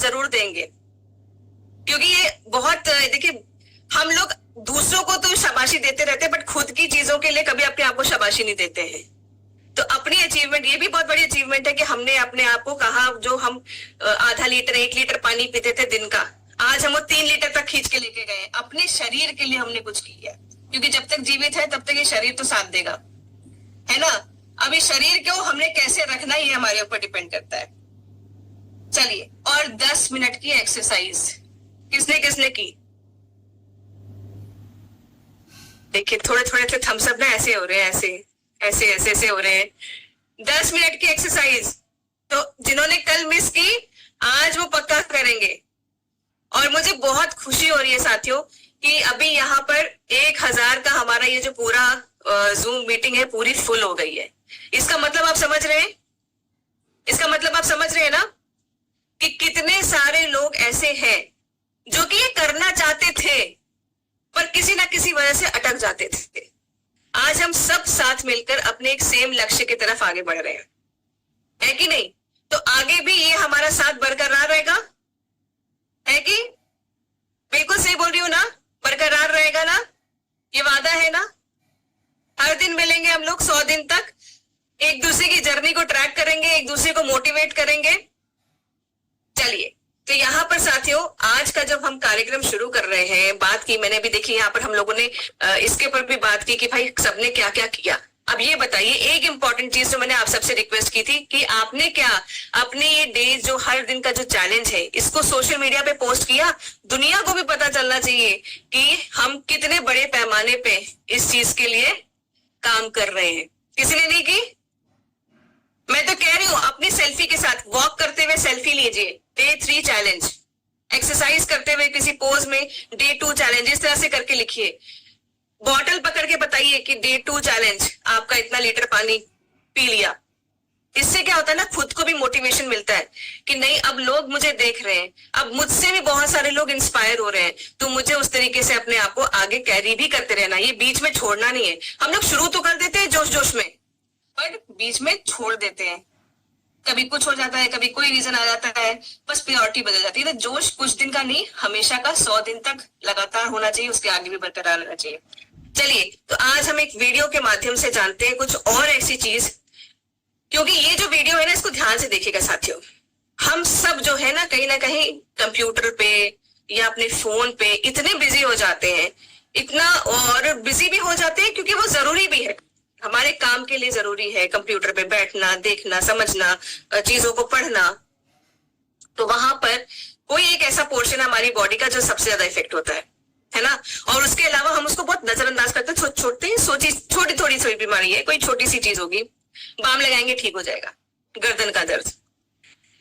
जरूर देंगे, क्योंकि ये बहुत देखिए, हम लोग दूसरों को तो शाबाशी देते रहते हैं, बट खुद की चीजों के लिए कभी अपने आप को शाबाशी नहीं देते हैं। तो अपनी अचीवमेंट, ये भी बहुत बड़ी अचीवमेंट है कि हमने अपने आप को कहा, जो हम आधा लीटर 1 लीटर पानी पीते थे दिन का, आज हम वो 3 लीटर तक खींच के लेके गए। अपने शरीर के लिए हमने कुछ किया, क्योंकि जब तक जीवित है तब तक ये शरीर तो साथ देगा, है ना। अब इस शरीर को हमने कैसे रखना, ये हमारे ऊपर डिपेंड करता है। चलिए, और 10 मिनट की एक्सरसाइज किसने किसने की? देखिए थोड़े थोड़े से थम्स अप ना ऐसे हो रहे हैं, ऐसे ऐसे ऐसे ऐसे हो रहे हैं। 10 मिनट की एक्सरसाइज, तो जिन्होंने कल मिस की आज वो पक्का करेंगे। और मुझे बहुत खुशी हो रही है साथियों कि अभी यहाँ पर 1000 का हमारा ये जो पूरा जूम मीटिंग है पूरी फुल हो गई है। इसका मतलब आप समझ रहे हैं, इसका मतलब आप समझ रहे हैं ना कि कितने सारे लोग ऐसे हैं जो कि ये करना चाहते थे पर किसी ना किसी वजह से अटक जाते थे। आज हम सब साथ मिलकर अपने एक सेम लक्ष्य की तरफ आगे बढ़ रहे हैं, है कि नहीं? तो आगे भी ये हमारा साथ बरकरार रहेगा, है कि? बिल्कुल सही बोल रही हूं ना, बरकरार रहेगा ना, ये वादा है ना। हर दिन मिलेंगे हम लोग 100 दिन तक, एक दूसरे की जर्नी को ट्रैक करेंगे, एक दूसरे को मोटिवेट करेंगे। चलिए, तो यहाँ पर साथियों आज का जब हम कार्यक्रम शुरू कर रहे हैं, बात की मैंने भी, देखी यहाँ पर हम लोगों ने इसके ऊपर भी बात की कि भाई सबने क्या क्या किया। अब ये बताइए, एक इंपॉर्टेंट चीज जो मैंने आप सबसे रिक्वेस्ट की थी कि आपने क्या अपने ये डेज, जो हर दिन का जो चैलेंज है, इसको सोशल मीडिया पे पोस्ट किया? दुनिया को भी पता चलना चाहिए कि हम कितने बड़े पैमाने पे इस चीज के लिए काम कर रहे हैं। किसी ने नहीं की? मैं तो कह रही हूं अपनी सेल्फी के साथ वॉक करते हुए सेल्फी लीजिए, डे 3 चैलेंज। एक्सरसाइज करते हुए किसी पोज में डे 2 चैलेंज, इस तरह से करके लिखिए। बॉटल पकड़ के बताइए कि डे 2 चैलेंज आपका इतना लीटर पानी पी लिया। इससे क्या होता है ना, खुद को भी मोटिवेशन मिलता है कि नहीं, अब लोग मुझे देख रहे हैं, अब मुझसे भी बहुत सारे लोग इंस्पायर हो रहे हैं, तो मुझे उस तरीके से अपने आप को आगे कैरी भी करते रहना, ये बीच में छोड़ना नहीं है। हम लोग शुरू तो कर देते हैं जोश जोश में, पर बीच में छोड़ देते हैं। कभी कुछ हो जाता है, कभी कोई रीजन आ जाता है, बस प्रायोरिटी बदल जाती है। तो जोश कुछ दिन का नहीं, हमेशा का 100 दिन तक लगातार होना चाहिए, उसके आगे भी बरकरार रहना चाहिए। चलिए, तो आज हम एक वीडियो के माध्यम से जानते हैं कुछ और ऐसी चीज, क्योंकि ये जो वीडियो है ना, इसको ध्यान से देखिएगा साथियों। हम सब जो है ना कहीं कंप्यूटर पे या अपने फोन पे इतने बिजी हो जाते हैं, इतना और बिजी भी हो जाते हैं क्योंकि वो जरूरी भी है, हमारे काम के लिए जरूरी है कंप्यूटर पे बैठना, देखना, समझना, चीजों को पढ़ना। तो वहां पर कोई एक ऐसा पोर्शन है हमारी बॉडी का जो सबसे ज्यादा इफेक्ट होता है ना। और उसके अलावा हम उसको बहुत नजरअंदाज करते हैं, छोटी थोड़ी सी बीमारी है, कोई छोटी सी चीज होगी, बाम लगाएंगे ठीक हो जाएगा, गर्दन का दर्द,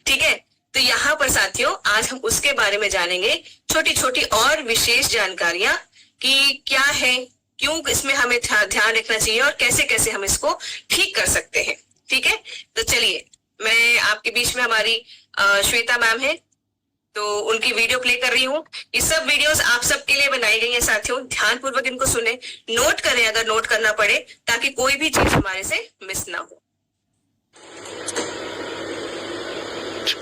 ठीक है। तो यहाँ पर साथियों आज हम उसके बारे में जानेंगे, छोटी छोटी और विशेष जानकारियां कि क्या है, क्यों इसमें हमें ध्यान रखना चाहिए और कैसे कैसे हम इसको ठीक कर सकते हैं, ठीक है। तो चलिए, मैं आपके बीच में हमारी श्वेता मैम है, तो उनकी वीडियो प्ले कर रही हूँ। ये सब वीडियोस आप सबके लिए बनाई गई हैं साथियों, ध्यानपूर्वक इनको सुने, नोट करें अगर नोट करना पड़े, ताकि कोई भी चीज हमारे से मिस ना हो।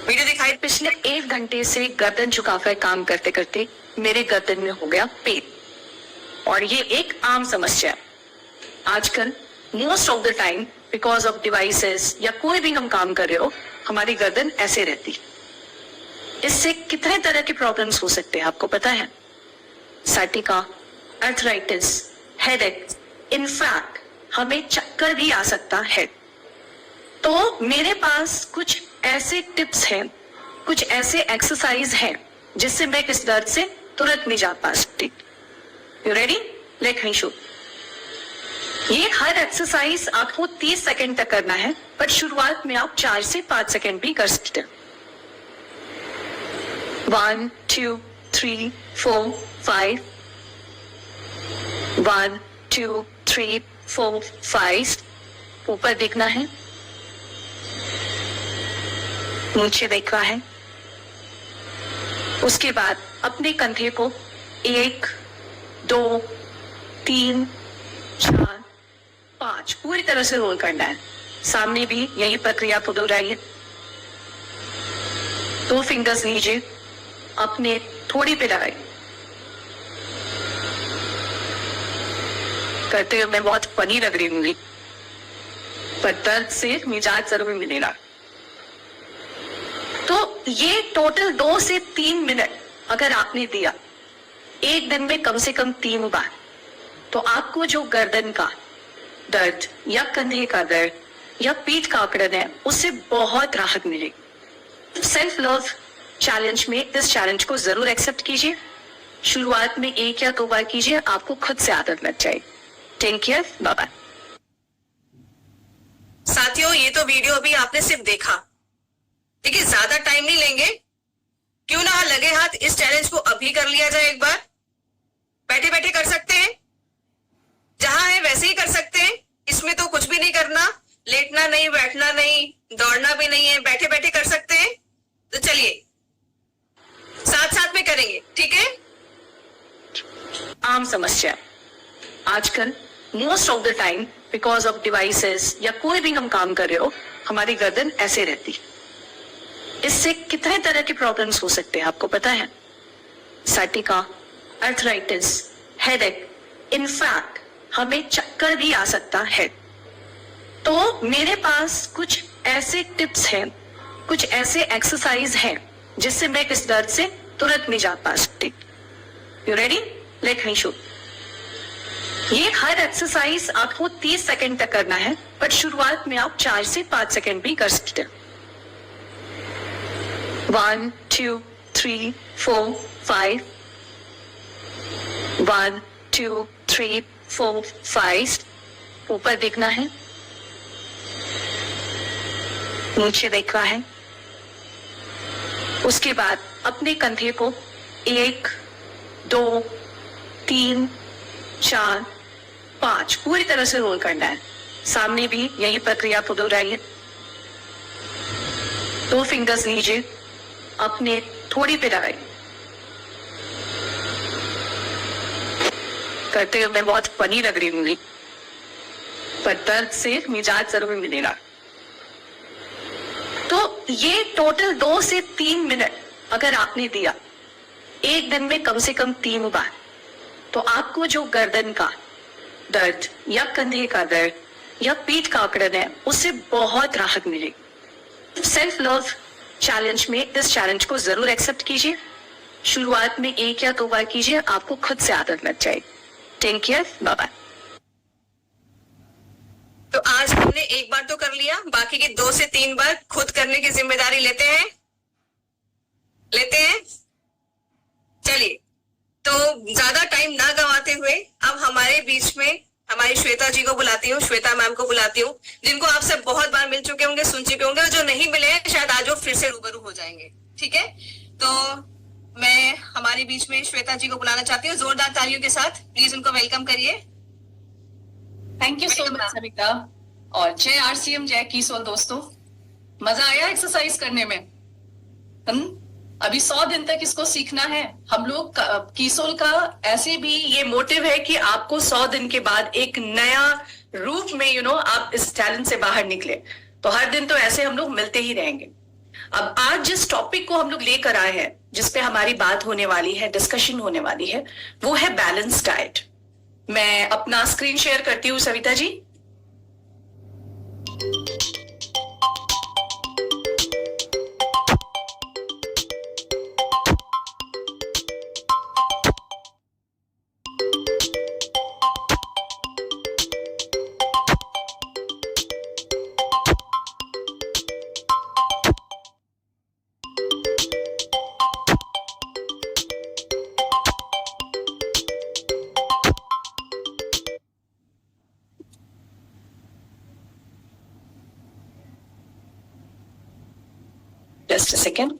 वीडियो दिखाई। पिछले 1 घंटे से गर्दन झुकाकर काम करते करते मेरे गर्दन में हो गया पेन, और ये एक आम समस्या है आजकल। Most of the time because of devices या कोई भी हम काम कर रहे हो, हमारी गर्दन ऐसे रहती है। इससे कितने तरह के प्रॉब्लम्स हो सकते हैं आपको पता है? साइटिका, आर्थराइटिस, हेडेक, इनफैक्ट हमें चक्कर भी आ सकता है। तो मेरे पास कुछ ऐसे टिप्स हैं, कुछ ऐसे एक्सरसाइज हैं जिससे मैं इस दर्द से तुरंत निजात पा सकती। You ready? Let me show. ये हर एक्सरसाइज आपको 30 सेकंड तक करना है, पर शुरुआत में आप 4 से 5 सेकंड भी कर सकते हैं। 1 2 3 4 5 1 2 3 4 5। ऊपर देखना है, नीचे देखना है। उसके बाद अपने कंधे को 1 2 3 4 5 पूरी तरह से रोल करना है। सामने भी यही प्रक्रिया को दोहराइए। दो फिंगर्स लीजिए, अपने थोड़ी पे लगाइए। करते हुए मैं बहुत फनी लग रही हूँ, पर दर्द से मिजाज जरूर मिलेगा। तो ये टोटल 2 से 3 मिनट अगर आपने दिया एक दिन में कम से कम 3 बार, तो आपको जो गर्दन का दर्द या कंधे का दर्द या पीठ का अकड़न है उससे बहुत राहत मिलेगी। सेल्फ लव चैलेंज में इस चैलेंज को जरूर एक्सेप्ट कीजिए। शुरुआत में 1 या 2 बार कीजिए, आपको खुद से आदत लग जाएगी। Take care, bye bye. साथियों, ये तो वीडियो अभी आपने सिर्फ देखा। देखिए, ज्यादा टाइम नहीं लेंगे, क्यों ना लगे हाथ इस चैलेंज को अभी कर लिया जाए। एक बार बैठे बैठे कर सकते हैं, जहां है वैसे ही कर सकते हैं। इसमें तो कुछ भी नहीं करना, लेटना नहीं, बैठना नहीं, दौड़ना भी नहीं है, बैठे बैठे कर सकते हैं। तो चलिए साथ साथ में करेंगे, ठीक है। आम समस्या आजकल most of the time because of devices या कोई भी हम काम कर रहे हो, हमारी गर्दन ऐसे रहती है। इससे कितने तरह के प्रॉब्लम्स हो सकते हैं आपको पता है? साइटिका, अर्थराइटिस, हेडेक, इनफैक्ट हमें चक्कर भी आ सकता है। तो मेरे पास कुछ ऐसे टिप्स हैं, कुछ ऐसे एक्सरसाइज हैं जिससे मैं इस दर्द से तुरंत निजात पा सकती। You ready? Let me show. ये हर एक्सरसाइज आपको 30 सेकंड तक करना है, बट शुरुआत में आप 4 से 5 सेकंड भी कर सकते हैं। 1 2 3 4 5 1 2 3 4 5। ऊपर देखना है, नीचे देखना है। उसके बाद अपने कंधे को 1 2 3 4 5 पूरी तरह से रोल करना है। सामने भी यही प्रक्रिया को दोहराइए। 2 फिंगर्स लीजिए, अपने थोड़ी पे लगाइए। करते हुए मैं बहुत फनी लग रही हूँ, पर दर्द से मिजाज जरूर मिलेगा। तो ये टोटल 2 से 3 मिनट अगर आपने दिया एक दिन में कम से कम 3 बार, तो आपको जो गर्दन का दर्द या कंधे का दर्द या पीठ का अकड़न है उससे बहुत राहत मिलेगी। सेल्फ लव चैलेंज में इस चैलेंज को जरूर एक्सेप्ट कीजिए। शुरुआत में 1 या 2 बार कीजिए, आपको खुद से आदत लग जाएगी। Take care, bye bye. तो आज हमने एक बार तो कर लिया, बाकी के 2 से 3 बार खुद करने की जिम्मेदारी लेते हैं। चलिए, तो ज्यादा टाइम ना गंवाते हुए अब हमारे बीच में हमारी श्वेता जी को बुलाती हूँ, श्वेता मैम को बुलाती हूँ, जिनको आप सब बहुत बार मिल चुके होंगे, सुन चुके होंगे, और जो नहीं मिले हैं शायद आज वो फिर से रूबरू हो जाएंगे। ठीक है, तो मैं हमारे बीच में श्वेता जी को बुलाना चाहती हूँ। जोरदार तालियों के साथ प्लीज उनको वेलकम करिए। Thank you so much Savita, और जय आरसीएम, जय कीसोल। दोस्तों, मजा आया एक्सरसाइज करने में? अभी 100 दिन तक इसको सीखना है हम लोग। कीसोल का ऐसे भी ये मोटिव है कि आपको 100 दिन के बाद एक नया रूप में आप इस चैलेंज से बाहर निकले। तो हर दिन तो ऐसे हम लोग मिलते ही रहेंगे। अब आज जिस टॉपिक को हम लोग लेकर आए हैं, जिसपे हमारी बात होने वाली है, डिस्कशन होने वाली है, वो है बैलेंस डाइट। मैं अपना स्क्रीन शेयर करती हूँ Savita ji. Just a second.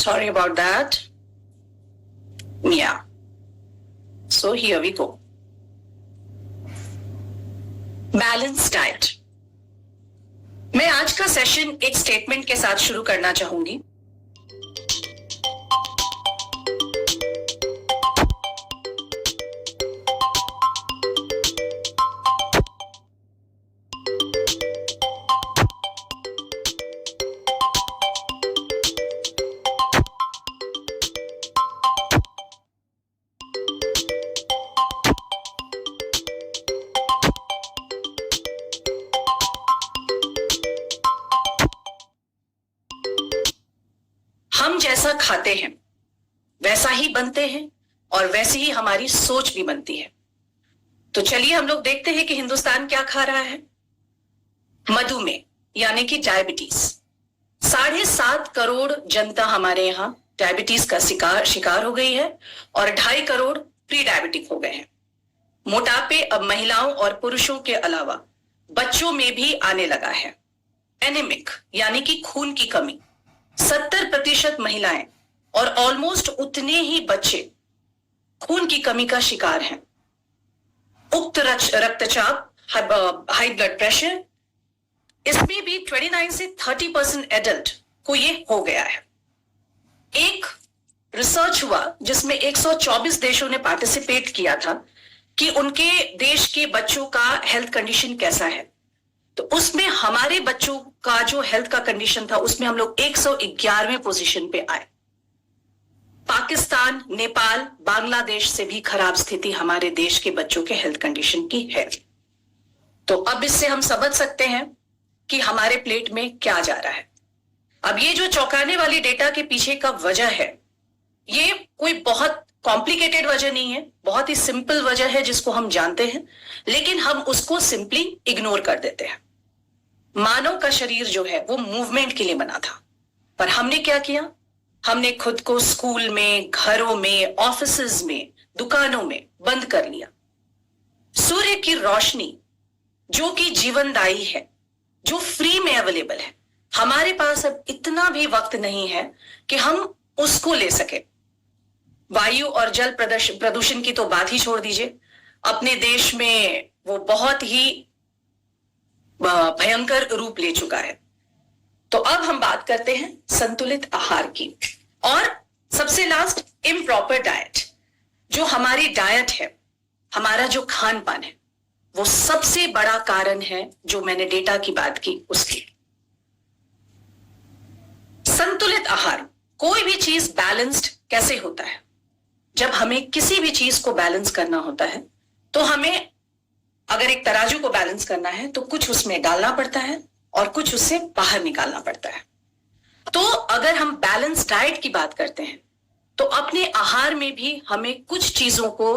Sorry about that. Yeah. So here we go. Balanced diet. मैं आज का सेशन एक स्टेटमेंट के साथ शुरू करना चाहूंगी. हम जैसा खाते हैं वैसा ही बनते हैं और वैसी ही हमारी सोच भी बनती है. तो चलिए हम लोग देखते हैं कि हिंदुस्तान क्या खा रहा है. मधुमेह यानी कि डायबिटीज. 7.5 करोड़ जनता हमारे यहां डायबिटीज का शिकार हो गई है और 2.5 करोड़ प्री डायबिटिक हो गए हैं. मोटापे अब महिलाओं और पुरुषों के अलावा बच्चों में भी आने लगा है. एनीमिक यानी कि खून की कमी. 70% महिलाएं और ऑलमोस्ट उतने ही बच्चे खून की कमी का शिकार हैं. उक्त रक्तचाप, हाई ब्लड प्रेशर, इसमें भी 29 से 30% एडल्ट को ये हो गया है. एक रिसर्च हुआ जिसमें 124 देशों ने पार्टिसिपेट किया था कि उनके देश के बच्चों का हेल्थ कंडीशन कैसा है. तो उसमें हमारे बच्चों का जो हेल्थ का कंडीशन था उसमें हम लोग 111वें पोजीशन पे आए. पाकिस्तान, नेपाल, बांग्लादेश से भी खराब स्थिति हमारे देश के बच्चों के हेल्थ कंडीशन की है. तो अब इससे हम समझ सकते हैं कि हमारे प्लेट में क्या जा रहा है. अब ये जो चौंकाने वाली डेटा के पीछे का वजह है, ये कोई बहुत कॉम्प्लिकेटेड वजह नहीं है, बहुत ही सिंपल वजह है जिसको हम जानते हैं, लेकिन हम उसको सिंपली इग्नोर कर देते हैं. मानव का शरीर जो है वो मूवमेंट के लिए बना था, पर हमने क्या किया? हमने खुद को स्कूल में, घरों में, ऑफिसेज में, दुकानों में बंद कर लिया. सूर्य की रोशनी जो कि जीवनदायी है, जो फ्री में अवेलेबल है, हमारे पास अब इतना भी वक्त नहीं है कि हम उसको ले सके. वायु और जल प्रदूषण की तो बात ही छोड़ दीजिए. अपने देश में वो बहुत ही भयंकर रूप ले चुका है. तो अब हम बात करते हैं संतुलित आहार की. और सबसे लास्ट, इम्प्रॉपर डाइट. जो हमारी डाइट है, हमारा जो खान पान है, वो सबसे बड़ा कारण है जो मैंने डेटा की बात की उसकी. संतुलित आहार, कोई भी चीज बैलेंस्ड कैसे होता है? जब हमें किसी भी चीज को बैलेंस करना होता है तो हमें, अगर एक तराजू को बैलेंस करना है तो कुछ उसमें डालना पड़ता है और कुछ उससे बाहर निकालना पड़ता है. तो अगर हम बैलेंस डाइट की बात करते हैं तो अपने आहार में भी हमें कुछ चीजों को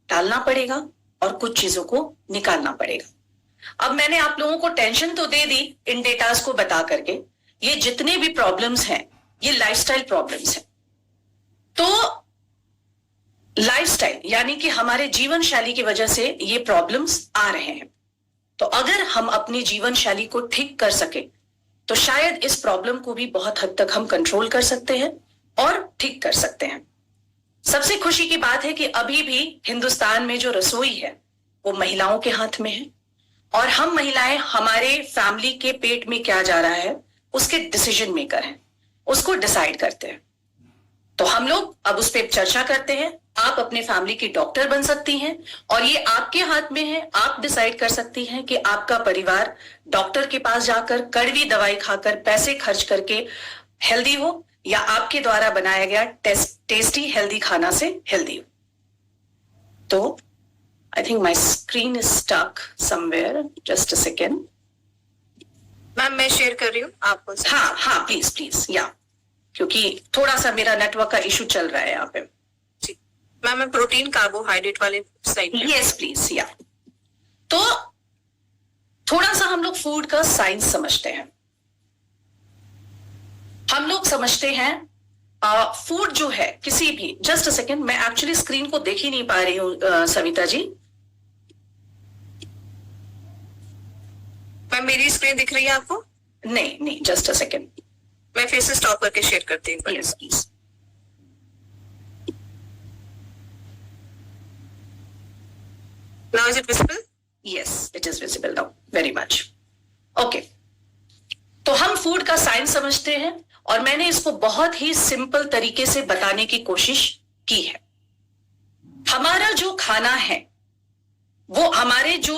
डालना पड़ेगा और कुछ चीजों को निकालना पड़ेगा. अब मैंने आप लोगों को टेंशन तो दे दी इन डेटास को बता करके. ये जितने भी प्रॉब्लम्स हैं ये लाइफस्टाइल प्रॉब्लम्स हैं. तो लाइफस्टाइल यानी कि हमारे जीवन शैली की वजह से ये प्रॉब्लम्स आ रहे हैं. तो अगर हम अपनी जीवन शैली को ठीक कर सके तो शायद इस प्रॉब्लम को भी बहुत हद तक हम कंट्रोल कर सकते हैं और ठीक कर सकते हैं. सबसे खुशी की बात है कि अभी भी हिंदुस्तान में जो रसोई है वो महिलाओं के हाथ में है और हम महिलाएं हमारे फैमिली के पेट में क्या जा रहा है उसके डिसीजन मेकर हैं, उसको डिसाइड करते हैं. तो हम लोग अब उस पर चर्चा करते हैं. आप अपने फैमिली की डॉक्टर बन सकती हैं और ये आपके हाथ में है. आप डिसाइड कर सकती हैं कि आपका परिवार डॉक्टर के पास जाकर कड़वी दवाई खाकर पैसे खर्च करके हेल्दी हो या आपके द्वारा बनाया गया टेस्टी हेल्दी खाना से हेल्दी हो. तो I think my screen is stuck somewhere. Just a second. Ma'am मैं शेयर कर रही हूँ आपको. हाँ प्लीज प्लीज. या क्योंकि थोड़ा सा मेरा नेटवर्क का इशू चल रहा है यहाँ पे. मैम मैं प्रोटीन कार्बोहाइड्रेट वाले साइड. Yes please. या तो थोड़ा सा हम लोग फूड का साइंस समझते हैं. हम लोग समझते हैं फूड जो है किसी भी, जस्ट अ सेकेंड, मैं एक्चुअली स्क्रीन को देख ही नहीं पा रही हूँ सविता जी. मैम मेरी स्क्रीन दिख रही है आपको? नहीं, जस्ट अ सेकेंड. मैं फिर से स्टॉप करके शेयर करती हूँ। Yes, please. Now is it visible? Yes, it is visible now. Very much. Okay. तो हम फूड का साइंस समझते हैं और मैंने इसको बहुत ही सिंपल तरीके से बताने की कोशिश की है। हमारा जो खाना है वो हमारे जो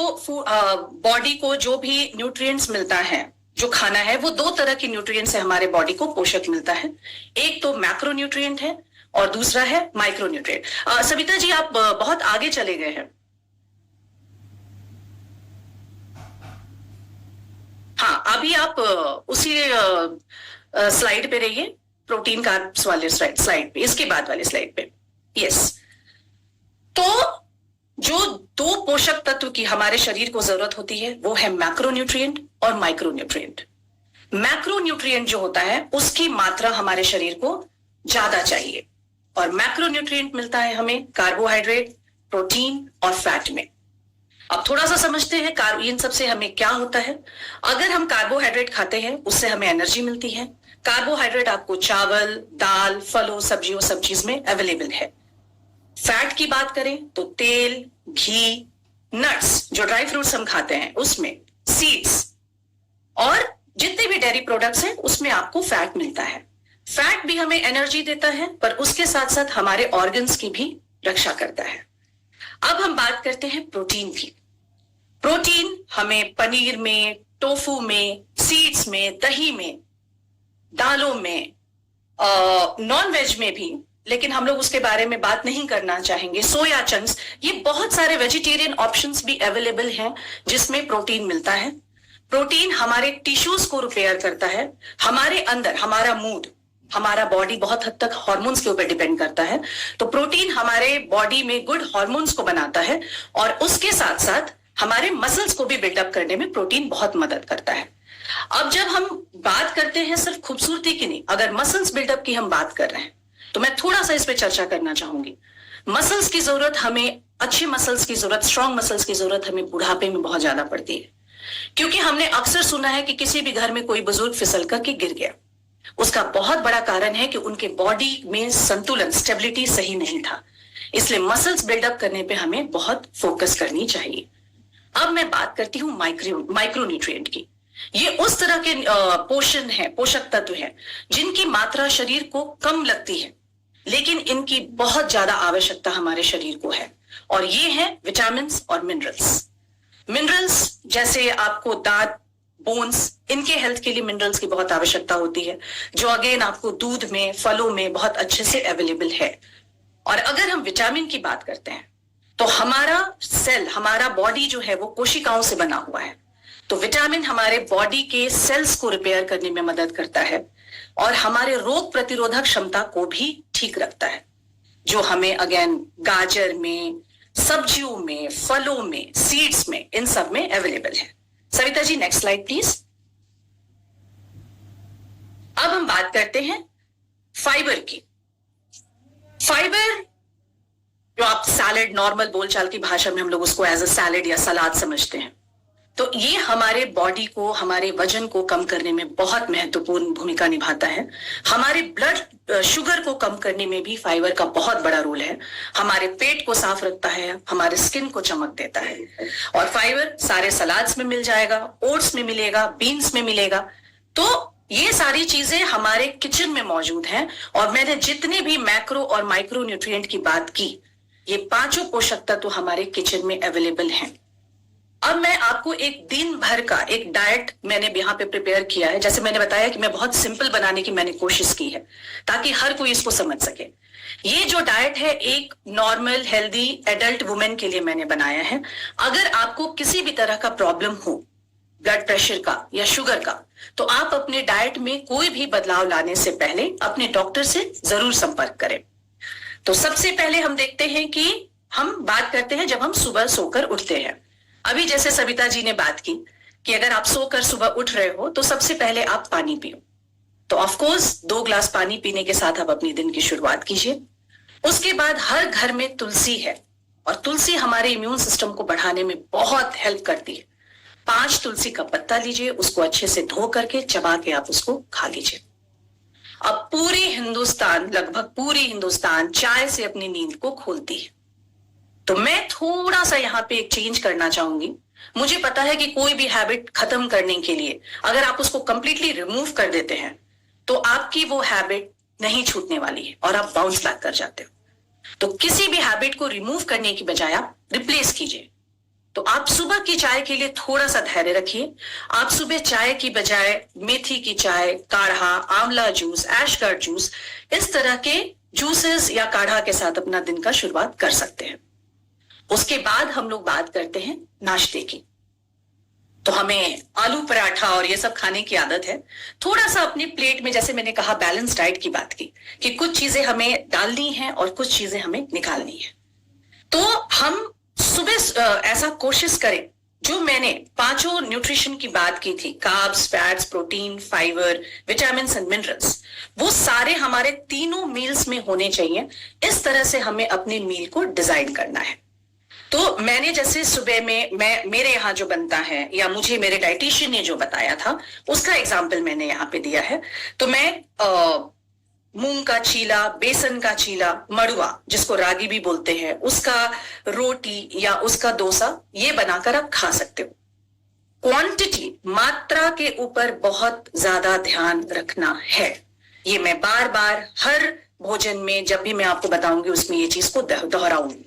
बॉडी को जो भी न्यूट्रिएंट्स मिलता है, जो खाना है वो दो तरह के न्यूट्रिएंट्स है हमारे बॉडी को पोषक मिलता है। एक तो मैक्रो न्यूट्रिएंट है और दूसरा है माइक्रो न्यूट्रिएंट। सविता जी आप बहुत आगे चले गए हैं। हाँ, अभी आप उसी स्लाइड पे रहिए, प्रोटीन कार्ब्स वाले स्लाइड पे, इसके बाद वाले स्लाइड पे। यस, तो जो दो पोषक तत्व की हमारे शरीर को जरूरत होती है वो है मैक्रो न्यूट्रिएंट और माइक्रो न्यूट्रिएंट। मैक्रो न्यूट्रिएंट जो होता है उसकी मात्रा हमारे शरीर को ज्यादा चाहिए और मैक्रो न्यूट्रिएंट मिलता है हमें कार्बोहाइड्रेट, प्रोटीन और फैट में। अब थोड़ा सा समझते हैं इन सबसे हमें क्या होता है। अगर हम कार्बोहाइड्रेट खाते हैं उससे हमें एनर्जी मिलती है। कार्बोहाइड्रेट आपको चावल, दाल, फलों, सब्जियों, सब चीज में अवेलेबल है। फैट की बात करें तो तेल, घी, नट्स जो ड्राई फ्रूट्स हम खाते हैं उसमें, सीड्स और जितने भी डेयरी प्रोडक्ट्स हैं उसमें आपको फैट मिलता है। फैट भी हमें एनर्जी देता है पर उसके साथ साथ हमारे ऑर्गन्स की भी रक्षा करता है। अब हम बात करते हैं प्रोटीन की। प्रोटीन हमें पनीर में, टोफू में, सीड्स में, दही में, दालों में, नॉन वेज में भी, लेकिन हम लोग उसके बारे में बात नहीं करना चाहेंगे। सोया चंक्स, ये बहुत सारे वेजिटेरियन ऑप्शंस भी अवेलेबल हैं जिसमें प्रोटीन मिलता है। प्रोटीन हमारे टिश्यूज को रिपेयर करता है। हमारे अंदर हमारा मूड, हमारा बॉडी बहुत हद तक हार्मोन्स के ऊपर डिपेंड करता है, तो प्रोटीन हमारे बॉडी में गुड हार्मोन्स को बनाता है और उसके साथ साथ हमारे मसल्स को भी बिल्डअप करने में प्रोटीन बहुत मदद करता है। अब जब हम बात करते हैं सिर्फ खूबसूरती की नहीं, अगर मसल्स बिल्डअप की हम बात कर रहे हैं तो मैं थोड़ा सा इस पे चर्चा करना चाहूंगी। मसल्स की जरूरत हमें, अच्छे मसल्स की जरूरत, स्ट्रॉन्ग मसल्स की जरूरत हमें बुढ़ापे में बहुत ज्यादा पड़ती है, क्योंकि हमने अक्सर सुना है कि किसी भी घर में कोई बुजुर्ग फिसल करके गिर गया, उसका बहुत बड़ा कारण है कि उनके बॉडी में संतुलन, स्टेबिलिटी सही नहीं था। इसलिए मसल्स बिल्डअप करने पे हमें बहुत फोकस करनी चाहिए। अब मैं बात करती हूं माइक्रो न्यूट्रिएंट की। ये उस तरह के पोषण है, पोषक तत्व है जिनकी मात्रा शरीर को कम लगती है लेकिन इनकी बहुत ज्यादा आवश्यकता हमारे शरीर को है, और ये है विटामिन और मिनरल्स। मिनरल्स जैसे आपको दांत, बोन्स, इनके हेल्थ के लिए मिनरल्स की बहुत आवश्यकता होती है, जो अगेन आपको दूध में, फलों में बहुत अच्छे से अवेलेबल है। और अगर हम विटामिन की बात करते हैं तो हमारा सेल, हमारा बॉडी जो है वो कोशिकाओं से बना हुआ है, तो विटामिन हमारे बॉडी के सेल्स को रिपेयर करने में मदद करता है और हमारे रोग प्रतिरोधक क्षमता को भी ठीक रखता है, जो हमें अगेन गाजर में, सब्जियों में, फलों में, सीड्स में, इन सब में अवेलेबल है। Savita ji next slide please. अब हम बात करते हैं फाइबर की। फाइबर जो आप सैलेड, नॉर्मल बोलचाल की भाषा में हम लोग उसको एज अ सैलेड या सलाद समझते हैं, तो ये हमारे बॉडी को, हमारे वजन को कम करने में बहुत महत्वपूर्ण भूमिका निभाता है। हमारे ब्लड शुगर को कम करने में भी फाइबर का बहुत बड़ा रोल है। हमारे पेट को साफ रखता है, हमारे स्किन को चमक देता है। और फाइबर सारे सलाड्स में मिल जाएगा, ओट्स में मिलेगा, बीन्स में मिलेगा। तो ये सारी चीजें हमारे किचन में मौजूद हैं और मैंने जितने भी मैक्रो और माइक्रो न्यूट्रिएंट की बात की, ये पांचों पोषक तत्व हमारे किचन में अवेलेबल हैं। अब मैं आपको एक दिन भर का एक डाइट मैंने यहाँ पे प्रिपेयर किया है। जैसे मैंने बताया कि मैं बहुत सिंपल बनाने की मैंने कोशिश की है ताकि हर कोई इसको समझ सके। ये जो डाइट है एक नॉर्मल हेल्दी एडल्ट वुमेन के लिए मैंने बनाया है। अगर आपको किसी भी तरह का प्रॉब्लम हो, ब्लड प्रेशर का या शुगर का, तो आप अपने डाइट में कोई भी बदलाव लाने से पहले अपने डॉक्टर से जरूर संपर्क करें। तो सबसे पहले हम देखते हैं कि हम बात करते हैं जब हम सुबह सोकर उठते हैं। अभी जैसे सविता जी ने बात की कि अगर आप सोकर सुबह उठ रहे हो तो सबसे पहले आप पानी पियो। तो ऑफ कोर्स 2 ग्लास पानी पीने के साथ आप अपनी दिन की शुरुआत कीजिए। उसके बाद हर घर में तुलसी है और तुलसी हमारे इम्यून सिस्टम को बढ़ाने में बहुत हेल्प करती है। 5 तुलसी का पत्ता लीजिए, उसको अच्छे से धो करके चबा के आप उसको खा लीजिए। अब पूरी हिंदुस्तान, लगभग पूरी हिंदुस्तान चाय से अपनी नींद को खोलती है। तो मैं थोड़ा सा यहाँ पे एक चेंज करना चाहूंगी। मुझे पता है कि कोई भी हैबिट खत्म करने के लिए अगर आप उसको कंप्लीटली रिमूव कर देते हैं तो आपकी वो हैबिट नहीं छूटने वाली है और आप बाउंस बैक कर जाते हो। तो किसी भी हैबिट को रिमूव करने की बजाय आप रिप्लेस कीजिए। तो आप सुबह की चाय के लिए थोड़ा सा धैर्य रखिए। आप सुबह चाय की बजाय मेथी की चाय, काढ़ा, आंवला जूस, एशगर्ड जूस, इस तरह के जूसेस या काढ़ा के साथ अपना दिन का शुरुआत कर सकते हैं। उसके बाद हम लोग बात करते हैं नाश्ते की। तो हमें आलू पराठा और ये सब खाने की आदत है। थोड़ा सा अपनी प्लेट में, जैसे मैंने कहा बैलेंस डाइट की बात की, कि कुछ चीजें हमें डालनी है और कुछ चीजें हमें निकालनी है। तो हम सुबह ऐसा कोशिश करें, जो मैंने पांचों न्यूट्रिशन की बात की थी, carbs, fats, protein, fibre, vitamin and minerals, वो सारे हमारे तीनों मील्स में होने चाहिए। इस तरह से हमें अपने मील को डिजाइन करना है। तो मैंने जैसे सुबह में मेरे यहाँ जो बनता है या मुझे मेरे डाइटिशियन ने जो बताया था उसका एग्जाम्पल मैंने यहाँ पे दिया है। तो मैं मूंग का चीला, बेसन का चीला, मड़ुआ जिसको रागी भी बोलते हैं, उसका रोटी या उसका डोसा, ये बनाकर आप खा सकते हो। क्वांटिटी, मात्रा के ऊपर बहुत ज्यादा ध्यान रखना है। ये मैं बार बार हर भोजन में जब भी मैं आपको बताऊंगी उसमें ये चीज को दोहराऊंगी।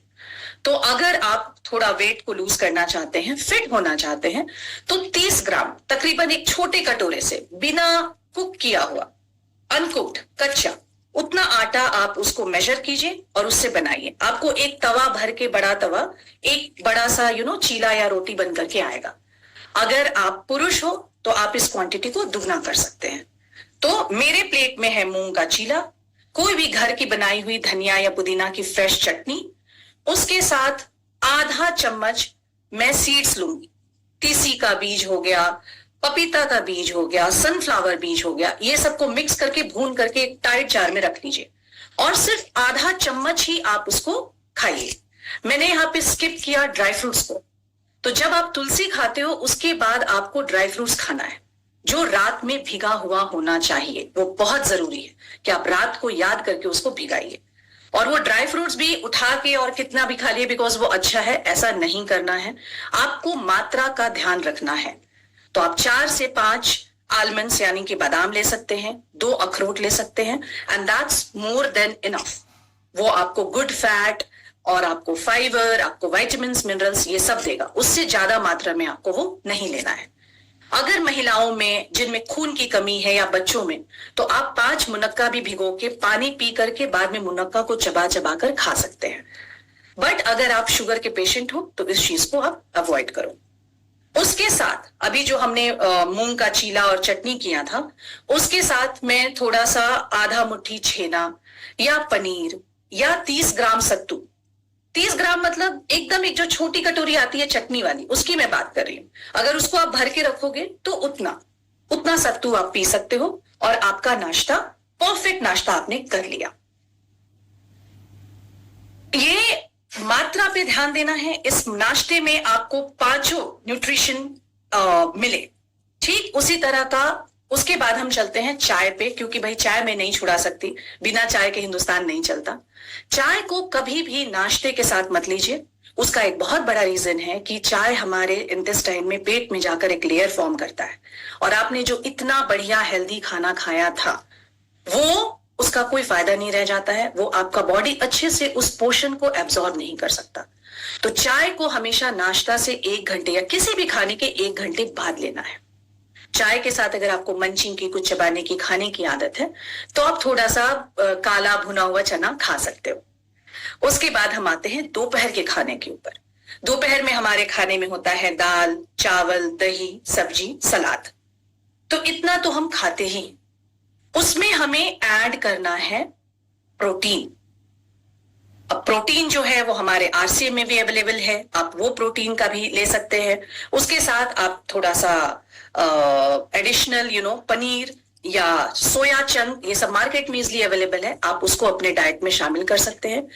तो अगर आप थोड़ा वेट को लूज करना चाहते हैं, फिट होना चाहते हैं, तो 30 ग्राम तकरीबन एक छोटे कटोरे से, बिना कुक किया हुआ, अनकुक्ड, कच्चा, उतना आटा आप उसको मेजर कीजिए और उससे बनाइए। आपको एक तवा भर के, बड़ा तवा, एक बड़ा सा चीला या रोटी बन करके आएगा। अगर आप पुरुष हो तो आप इस क्वांटिटी को दुगना कर सकते हैं। तो मेरे प्लेट में है मूंग का चीला, कोई भी घर की बनाई हुई धनिया या पुदीना की फ्रेश चटनी, उसके साथ आधा चम्मच मैं सीड्स लूंगी। तीसी का बीज हो गया, पपीता का बीज हो गया, सनफ्लावर बीज हो गया, ये सबको मिक्स करके भून करके एक टाइट जार में रख लीजिए और सिर्फ आधा चम्मच ही आप उसको खाइए। मैंने यहाँ पे स्किप किया ड्राई फ्रूट्स को। तो जब आप तुलसी खाते हो उसके बाद आपको ड्राई फ्रूट्स खाना है, जो रात में भिगा हुआ होना चाहिए। वो बहुत जरूरी है कि आप रात को याद करके उसको भिगाइए। और वो ड्राई फ्रूट्स भी उठा के और कितना भी खा लिए बिकॉज वो अच्छा है, ऐसा नहीं करना है। आपको मात्रा का ध्यान रखना है। तो आप 4 से 5 आलमंड्स यानी कि बादाम ले सकते हैं, 2 अखरोट ले सकते हैं, and that's more than enough. वो आपको गुड फैट और आपको फाइबर, आपको विटामिन्स, मिनरल्स, ये सब देगा। उससे ज्यादा मात्रा में आपको वो नहीं लेना है। अगर महिलाओं में जिनमें खून की कमी है या बच्चों में, तो आप 5 मुनक्का भी भिगो के पानी पी करके बाद में मुनक्का को चबा चबा कर खा सकते हैं। बट अगर आप शुगर के पेशेंट हो तो इस चीज को आप अवॉइड करो। उसके साथ अभी जो हमने मूंग का चीला और चटनी किया था, उसके साथ मैं थोड़ा सा आधा मुट्ठी छेना या पनीर या 30 ग्राम सत्तू, 30 ग्राम मतलब एकदम एक जो छोटी कटोरी आती है चटनी वाली, उसकी मैं बात कर रही हूं। अगर उसको आप भर के रखोगे तो उतना सत्तू आप पी सकते हो और आपका नाश्ता, परफेक्ट नाश्ता आपने कर लिया। ये मात्रा पे ध्यान देना है। इस नाश्ते में आपको 5 न्यूट्रिशन मिले। ठीक उसी तरह का उसके बाद हम चलते हैं चाय पे, क्योंकि भाई चाय मैं नहीं छुड़ा सकती, बिना चाय के हिंदुस्तान नहीं चलता। चाय को कभी भी नाश्ते के साथ मत लीजिए। उसका एक बहुत बड़ा रीजन है कि चाय हमारे इंटेस्टाइन में, पेट में जाकर एक लेयर फॉर्म करता है, और आपने जो इतना बढ़िया हेल्दी खाना खाया था वो उसका कोई फायदा नहीं रह जाता है। वो आपका बॉडी अच्छे से उस पोषण को एब्जॉर्ब नहीं कर सकता। तो चाय को हमेशा नाश्ता से 1 घंटे या किसी भी खाने के 1 घंटे बाद लेना है। चाय के साथ अगर आपको मंचिंग की, कुछ चबाने की, खाने की आदत है तो आप थोड़ा सा काला भुना हुआ चना खा सकते हो। उसके बाद हम आते हैं दोपहर के खाने के ऊपर। दोपहर में हमारे खाने में होता है दाल, चावल, दही, सब्जी, सलाद। तो इतना तो हम खाते ही। उसमें हमें ऐड करना है प्रोटीन। अब प्रोटीन जो है वो हमारे आरसीएम में भी अवेलेबल है, आप वो प्रोटीन का भी ले सकते हैं। उसके साथ आप थोड़ा सा एडिशनल पनीर या सोया चंक, ये सब मार्केट में इजली अवेलेबल है, आप उसको अपने डाइट में शामिल कर सकते हैं।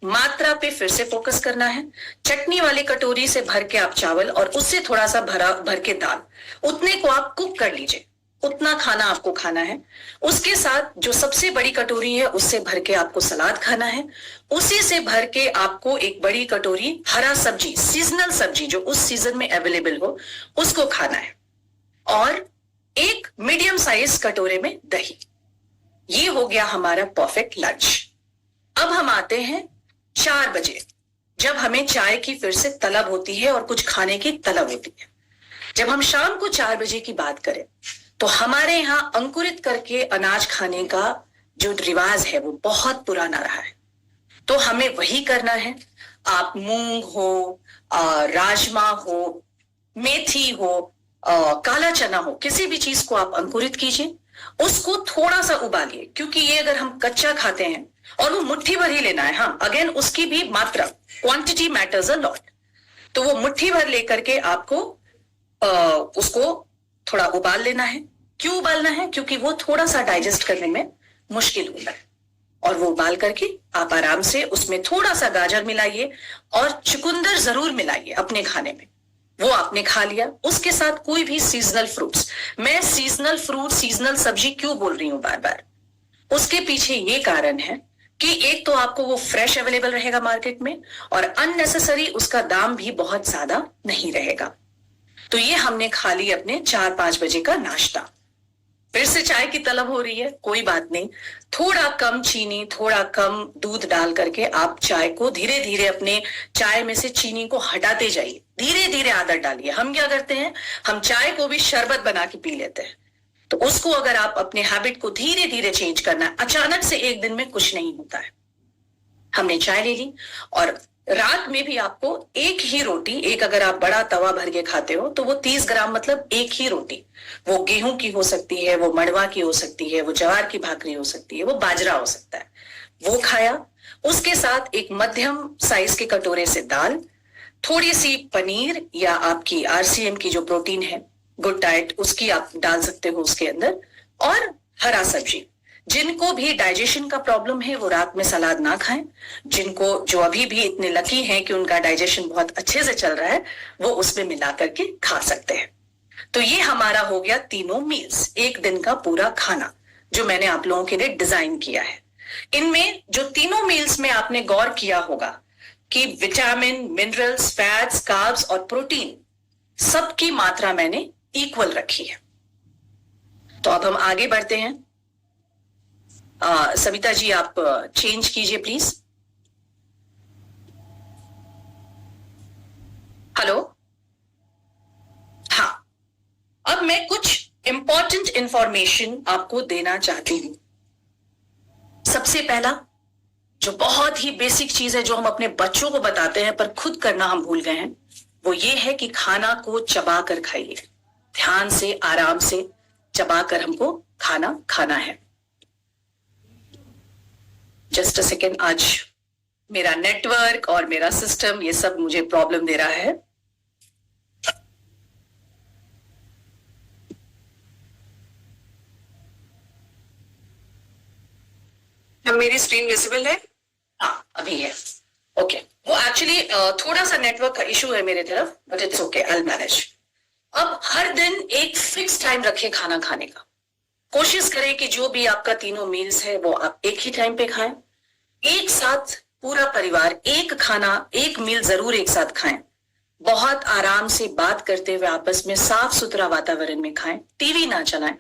मात्रा पे फिर से फोकस करना है। चटनी वाली कटोरी से भर के आप चावल और उससे थोड़ा सा भर के दाल, उतने को आप कुक कर लीजिए। उतना खाना आपको खाना है। उसके साथ जो सबसे बड़ी कटोरी है उससे भर के आपको सलाद खाना है। उसी से भर के आपको एक बड़ी कटोरी हरा सब्जी, सीजनल सब्जी जो उस सीजन में अवेलेबल हो, उसको खाना है। और एक मीडियम साइज कटोरे में दही। ये हो गया हमारा परफेक्ट लंच। अब हम आते हैं 4 बजे, जब हमें चाय की फिर से तलब होती है और कुछ खाने की तलब होती है। जब हम शाम को 4 बजे की बात करें तो हमारे यहां अंकुरित करके अनाज खाने का जो रिवाज है वो बहुत पुराना रहा है। तो हमें वही करना है। आप मूंग हो, राजमा हो, मेथी हो, काला चना हो, किसी भी चीज को आप अंकुरित कीजिए, उसको थोड़ा सा उबालिए, क्योंकि ये अगर हम कच्चा खाते हैं, और वो मुट्ठी भर ही लेना है। हाँ, अगेन उसकी भी मात्रा, क्वांटिटी मैटर्स अ लॉट। तो वो मुट्ठी भर लेकर के आपको उसको थोड़ा उबाल लेना है। क्यों उबालना है? क्योंकि वो थोड़ा सा डाइजेस्ट करने में मुश्किल होता है। और वो उबाल करके आप आराम से उसमें थोड़ा सा गाजर मिलाइए और चुकंदर जरूर मिलाइए अपने खाने में। वो आपने खा लिया। उसके साथ कोई भी सीजनल फ्रूट्स। मैं सीजनल फ्रूट, सीजनल सब्जी क्यों बोल रही हूं बार बार? उसके पीछे ये कारण है कि एक तो आपको वो फ्रेश अवेलेबल रहेगा मार्केट में, और अननेसेसरी उसका दाम भी बहुत ज्यादा नहीं रहेगा। तो ये हमने खा ली अपने 4-5 बजे का नाश्ता। फिर से चाय की तलब हो रही है, कोई बात नहीं, थोड़ा कम चीनी, थोड़ा कम दूध डाल करके आप चाय को धीरे धीरे अपने चाय में से चीनी को हटाते जाइए। धीरे धीरे आदत डालिए। हम क्या करते हैं, हम चाय को भी शरबत बना के पी लेते हैं। तो उसको अगर आप अपने हैबिट को धीरे धीरे चेंज करना है, अचानक से एक दिन में कुछ नहीं होता है। हमने चाय ले ली, और रात में भी आपको एक ही रोटी, एक अगर आप बड़ा तवा भर के खाते हो तो वो 30 ग्राम, मतलब एक ही रोटी, वो गेहूं की हो सकती है, वो मड़वा की हो सकती है, वो ज्वार की भाकरी हो सकती है, वो बाजरा हो सकता है, वो खाया। उसके साथ एक मध्यम साइज के कटोरे से दाल, थोड़ी सी पनीर या आपकी RCM की जो प्रोटीन है, गुड डाइट, उसकी आप डाल सकते हो उसके अंदर, और हरा सब्जी। जिनको भी डाइजेशन का प्रॉब्लम है वो रात में सलाद ना खाएं। जिनको, जो अभी भी इतने लकी हैं कि उनका डाइजेशन बहुत अच्छे से चल रहा है, वो उसमें मिला करके खा सकते हैं। तो ये हमारा हो गया तीनों मील्स, एक दिन का पूरा खाना जो मैंने आप लोगों के लिए डिजाइन किया है। इनमें जो तीनों मील्स में आपने गौर किया होगा कि विटामिन, मिनरल्स, फैट्स, कार्ब्स और प्रोटीन, सबकी मात्रा मैंने इक्वल रखी है। तो अब हम आगे बढ़ते हैं। सविता जी, आप चेंज कीजिए प्लीज। हेलो, हाँ, अब मैं कुछ इंपॉर्टेंट इंफॉर्मेशन आपको देना चाहती हूं। सबसे पहला, जो बहुत ही बेसिक चीज है, जो हम अपने बच्चों को बताते हैं पर खुद करना हम भूल गए हैं, वो ये है कि खाना को चबा कर खाइए। ध्यान से, आराम से चबा कर हमको खाना खाना है। जस्ट अ सेकेंड, आज मेरा नेटवर्क और मेरा सिस्टम ये सब मुझे प्रॉब्लम दे रहा है। मेरी स्क्रीन विजिबल है? हाँ, अभी है। ओके, वो एक्चुअली थोड़ा सा नेटवर्क का इशू है मेरे तरफ, but it's okay, I will manage. अब हर दिन एक फिक्स टाइम रखें खाना खाने का। कोशिश करें कि जो भी आपका तीनों मील्स है वो आप एक ही टाइम पे खाएं। एक साथ पूरा परिवार एक खाना, एक मील जरूर एक साथ खाएं। बहुत आराम से बात करते हुए आपस में साफ सुथरा वातावरण में खाएं। टीवी ना चलाएं।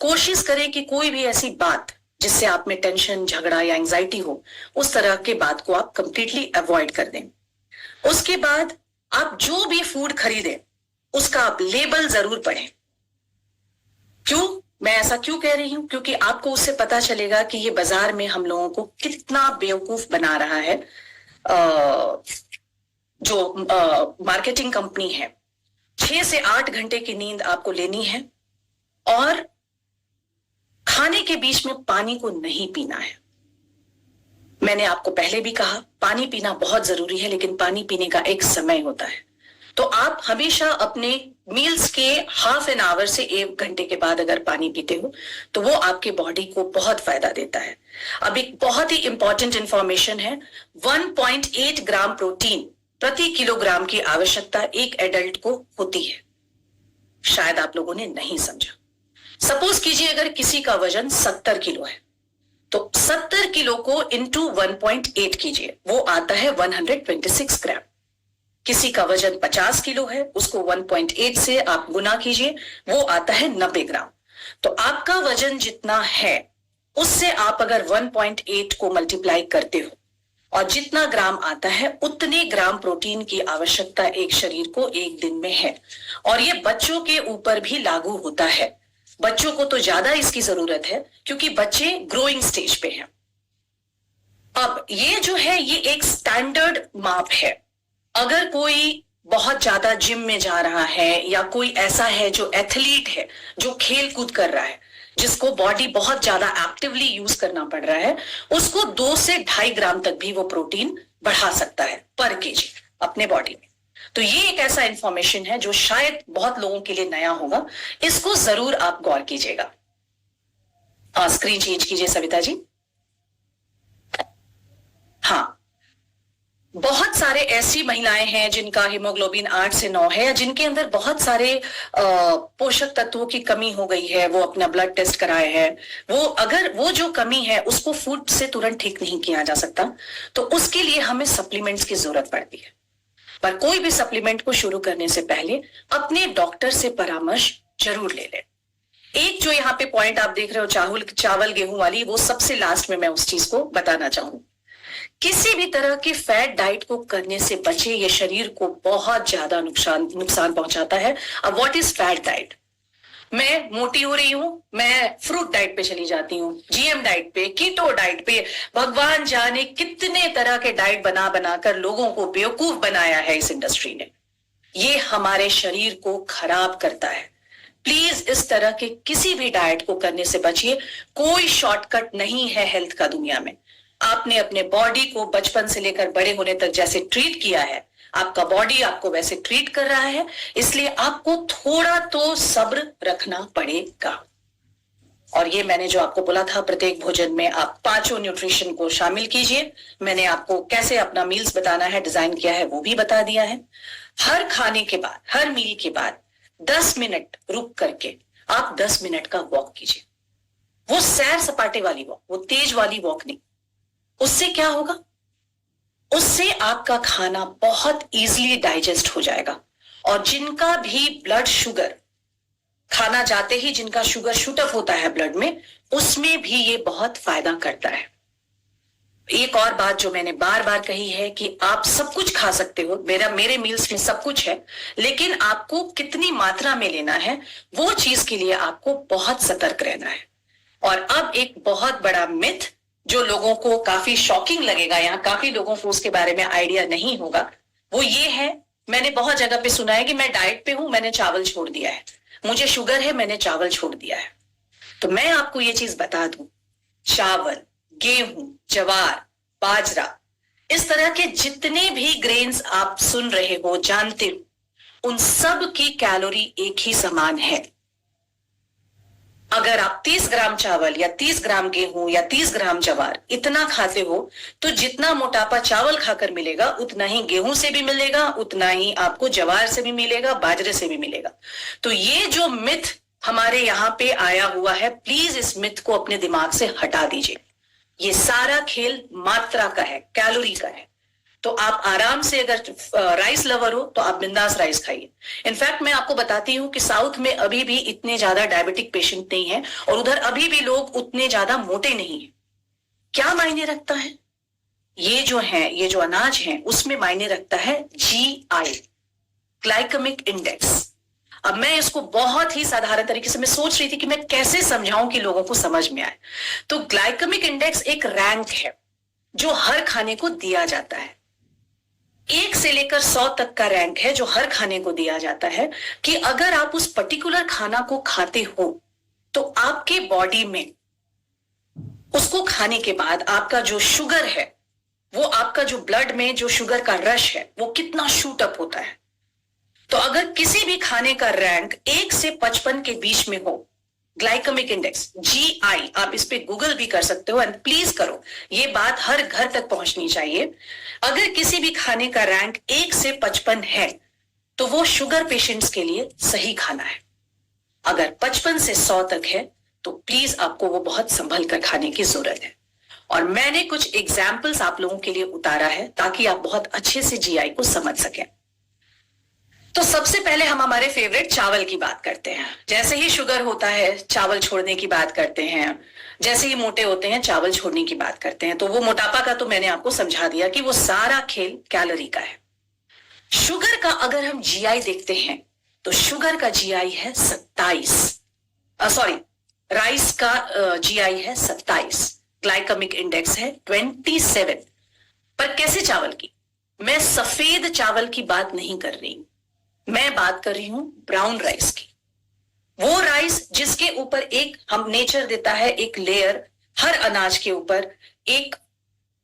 कोशिश करें कि कोई भी ऐसी बात जिससे आप में टेंशन, झगड़ा या एंजाइटी हो, उस तरह के बात को आप कंप्लीटली अवॉइड कर दें। उसके बाद आप जो भी फूड खरीदें उसका आप लेबल जरूर पढ़ें। क्यों, मैं ऐसा क्यों कह रही हूं? क्योंकि आपको उससे पता चलेगा कि ये बाजार में हम लोगों को कितना बेवकूफ बना रहा है जो मार्केटिंग कंपनी है। 6 से 8 घंटे की नींद आपको लेनी है, और खाने के बीच में पानी को नहीं पीना है। मैंने आपको पहले भी कहा, पानी पीना बहुत जरूरी है, लेकिन पानी पीने का एक समय होता है। तो आप हमेशा अपने मील्स के हाफ एन आवर से 1 घंटे के बाद अगर पानी पीते हो तो वो आपके बॉडी को बहुत फायदा देता है। अब एक बहुत ही इंपॉर्टेंट इंफॉर्मेशन है, 1.8 ग्राम प्रोटीन प्रति किलोग्राम की आवश्यकता एक एडल्ट को होती है। शायद आप लोगों ने नहीं समझा। सपोज कीजिए अगर किसी का वजन 70 किलो है तो 70 किलो को इंटू 1.8 कीजिए, वो आता है 126 ग्राम। किसी का वजन 50 किलो है, उसको 1.8 से आप गुना कीजिए, वो आता है 90 ग्राम। तो आपका वजन जितना है उससे आप अगर 1.8 को मल्टीप्लाई करते हो और जितना ग्राम आता है उतने ग्राम प्रोटीन की आवश्यकता एक शरीर को एक दिन में है। और ये बच्चों के ऊपर भी लागू होता है। बच्चों को तो ज्यादा इसकी जरूरत है क्योंकि बच्चे ग्रोइंग स्टेज पे हैं। अब ये जो है ये एक स्टैंडर्ड माप है। अगर कोई बहुत ज्यादा जिम में जा रहा है या कोई ऐसा है जो एथलीट है, जो खेल कूद कर रहा है, जिसको बॉडी बहुत ज्यादा एक्टिवली यूज करना पड़ रहा है, उसको 2 से 2.5 ग्राम तक भी वो प्रोटीन बढ़ा सकता है पर केजी अपने बॉडी में। तो ये एक ऐसा इंफॉर्मेशन है जो शायद बहुत लोगों के लिए नया होगा, इसको जरूर आप गौर कीजिएगा। स्क्रीन चेंज कीजिए सविता जी। हाँ, बहुत सारे ऐसी महिलाएं हैं जिनका हीमोग्लोबिन 8 से 9 है या जिनके अंदर बहुत सारे पोषक तत्वों की कमी हो गई है, वो अपना ब्लड टेस्ट कराए हैं, वो अगर वो जो कमी है उसको फूड से तुरंत ठीक नहीं किया जा सकता, तो उसके लिए हमें सप्लीमेंट्स की जरूरत पड़ती है। पर कोई भी सप्लीमेंट को शुरू करने से पहले अपने डॉक्टर से परामर्श जरूर ले लें। एक जो यहाँ पे पॉइंट आप देख रहे हो चावल गेहूं वाली, वो सबसे लास्ट में मैं उस चीज को बताना चाहूंगी। किसी भी तरह की फैट डाइट को करने से बचे, ये शरीर को बहुत ज्यादा नुकसान पहुंचाता है। अब व्हाट इज फैट डाइट? मैं मोटी हो रही हूं, मैं फ्रूट डाइट पे चली जाती हूँ, जीएम डाइट पे, कीटो डाइट पे, भगवान जाने कितने तरह के डाइट बना बनाकर लोगों को बेवकूफ बनाया है इस इंडस्ट्री ने। ये हमारे शरीर को खराब करता है। प्लीज इस तरह के किसी भी डाइट को करने से बचिए। कोई शॉर्टकट नहीं है हेल्थ का दुनिया में। आपने अपने बॉडी को बचपन से लेकर बड़े होने तक जैसे ट्रीट किया है, आपका बॉडी आपको वैसे ट्रीट कर रहा है, इसलिए आपको थोड़ा तो सब्र रखना पड़ेगा। और ये मैंने जो आपको बोला था, प्रत्येक भोजन में आप 5 न्यूट्रिशन को शामिल कीजिए। मैंने आपको कैसे अपना मील्स बताना है, डिजाइन किया है, वो भी बता दिया है। हर खाने के बाद, हर मील के बाद 10 मिनट रुक करके आप 10 मिनट का वॉक कीजिए। वो सैर सपाटे वाली वॉक, वो तेज वाली वॉक नहीं। उससे क्या होगा? उससे आपका खाना बहुत इजीली डाइजेस्ट हो जाएगा। और जिनका भी ब्लड शुगर, खाना जाते ही जिनका शुगर शूटअप होता है ब्लड में, उसमें भी ये बहुत फायदा करता है। एक और बात जो मैंने बार बार कही है कि आप सब कुछ खा सकते हो, मेरे मील्स में सब कुछ है, लेकिन आपको कितनी मात्रा में लेना है वो चीज के लिए आपको बहुत सतर्क रहना है। और अब एक बहुत बड़ा मिथ जो लोगों को काफी शॉकिंग लगेगा, यहाँ काफी लोगों को उसके बारे में आइडिया नहीं होगा, वो ये है, मैंने बहुत जगह पे सुना है कि मैं डाइट पे हूं, मैंने चावल छोड़ दिया है, मुझे शुगर है, मैंने चावल छोड़ दिया है। तो मैं आपको ये चीज बता दूं, चावल, गेहूं, ज्वार, बाजरा, इस तरह के जितने भी ग्रेन्स आप सुन रहे हो, जानते हो, उन सब की कैलोरी एक ही समान है। अगर आप 30 ग्राम चावल या 30 ग्राम गेहूं या 30 ग्राम ज्वार इतना खाते हो, तो जितना मोटापा चावल खाकर मिलेगा उतना ही गेहूं से भी मिलेगा, उतना ही आपको ज्वार से भी मिलेगा, बाजरे से भी मिलेगा। तो ये जो मिथ हमारे यहाँ पे आया हुआ है, प्लीज इस मिथ को अपने दिमाग से हटा दीजिए। ये सारा खेल मात्रा का है, कैलोरी का है। तो आप आराम से, अगर राइस लवर हो तो आप बिंदास राइस खाइए। इनफैक्ट मैं आपको बताती हूँ कि साउथ में अभी भी इतने ज्यादा डायबिटिक पेशेंट नहीं है और उधर अभी भी लोग उतने ज्यादा मोटे नहीं है। क्या मायने रखता है? ये जो है, ये जो अनाज है, उसमें मायने रखता है GI, ग्लाइकेमिक इंडेक्स। अब मैं इसको बहुत ही साधारण तरीके से मैं सोच रही थी कि मैं कैसे समझाऊं कि लोगों को समझ में आए। तो ग्लाइकेमिक इंडेक्स एक रैंक है जो हर खाने को दिया जाता है। 1 से लेकर 100 तक का रैंक है जो हर खाने को दिया जाता है कि अगर आप उस पर्टिकुलर खाना को खाते हो तो आपके बॉडी में उसको खाने के बाद आपका जो शुगर है, वो आपका जो ब्लड में जो शुगर का रश है, वो कितना शूट अप होता है। तो अगर किसी भी खाने का रैंक 1 से 55 के बीच में हो, ग्लाइकेमिक इंडेक्स GI, आप इस पे गूगल भी कर सकते हो, एंड प्लीज करो, ये बात हर घर तक पहुंचनी चाहिए। अगर किसी भी खाने का रैंक 1 से 55 है तो वो शुगर पेशेंट्स के लिए सही खाना है। अगर 55 से 100 तक है तो प्लीज आपको वो बहुत संभल कर खाने की जरूरत है। और मैंने कुछ एग्जाम्पल्स आप लोगों के लिए उतारा है ताकि आप बहुत अच्छे से जीआई को समझ सकें। तो सबसे पहले हम हमारे फेवरेट चावल की बात करते हैं। जैसे ही शुगर होता है चावल छोड़ने की बात करते हैं, जैसे ही मोटे होते हैं चावल छोड़ने की बात करते हैं। तो वो मोटापा का तो मैंने आपको समझा दिया कि वो सारा खेल कैलोरी का है। शुगर का अगर हम जीआई देखते हैं तो शुगर का जीआई है 27, सॉरी राइस का जीआई है 27, ग्लाइकेमिक इंडेक्स है 27। पर कैसे चावल की? मैं सफेद चावल की बात नहीं कर रही हूं, मैं बात कर रही हूं ब्राउन राइस की। वो राइस जिसके ऊपर एक हम नेचर देता है एक लेयर हर अनाज के ऊपर, एक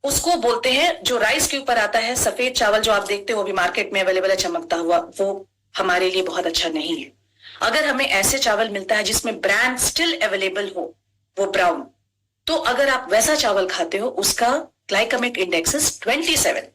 उसको बोलते हैं जो राइस के ऊपर आता है सफेद चावल जो आप देखते हो अभी मार्केट में अवेलेबल है चमकता हुआ, वो हमारे लिए बहुत अच्छा नहीं है। अगर हमें ऐसे चावल मिलता है जिसमें ब्रांड स्टिल अवेलेबल हो वो ब्राउन, तो अगर आप वैसा चावल खाते हो उसका ग्लाइकेमिक इंडेक्स 27।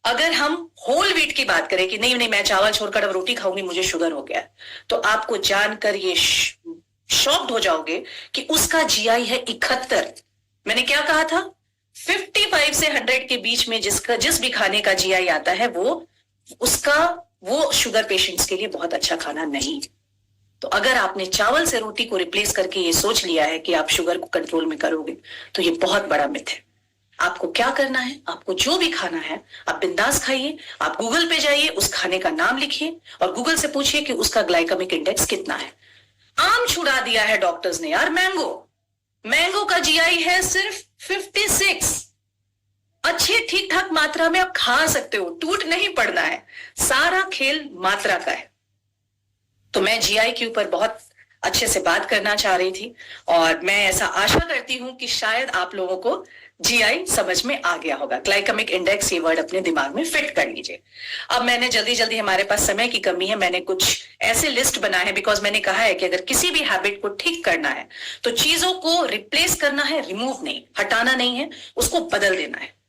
अगर हम होल व्हीट की बात करें कि नहीं मैं चावल छोड़कर अब रोटी खाऊंगी मुझे शुगर हो गया, तो आपको जानकर ये शॉक्ड हो जाओगे कि उसका जीआई है 71। मैंने क्या कहा था? 55 से 100 के बीच में जिस भी खाने का जीआई आता है वो शुगर पेशेंट्स के लिए बहुत अच्छा खाना नहीं। तो अगर आपने चावल से रोटी को रिप्लेस करके ये सोच लिया है कि आप शुगर को कंट्रोल में करोगे तो ये बहुत बड़ा मिथ है। आपको क्या करना है, आपको जो भी खाना है आप बिंदास खाइए। आप गूगल पे जाइए, उस खाने का नाम लिखिए और गूगल से पूछिए कि उसका ग्लाइकेमिक इंडेक्स कितना है। आम छुड़ा दिया है डॉक्टर्स ने यार, मैंगो का जीआई है सिर्फ 56। अच्छे ठीक ठाक मात्रा में आप खा सकते हो, टूट नहीं पड़ना है, सारा खेल मात्रा का है। तो मैं जीआई के ऊपर बहुत अच्छे से बात करना चाह रही थी और मैं ऐसा आशा करती हूं कि शायद आप लोगों को जीआई समझ में आ गया होगा। ग्लाइकेमिक इंडेक्स ये वर्ड अपने दिमाग में फिट कर लीजिए। अब मैंने जल्दी हमारे पास समय की कमी है, मैंने कुछ ऐसे लिस्ट बनाए हैं बिकॉज मैंने कहा है कि अगर किसी भी हैबिट को ठीक करना है तो चीजों को रिप्लेस करना है, रिमूव नहीं, हटाना नहीं है, उसको बदल देना है।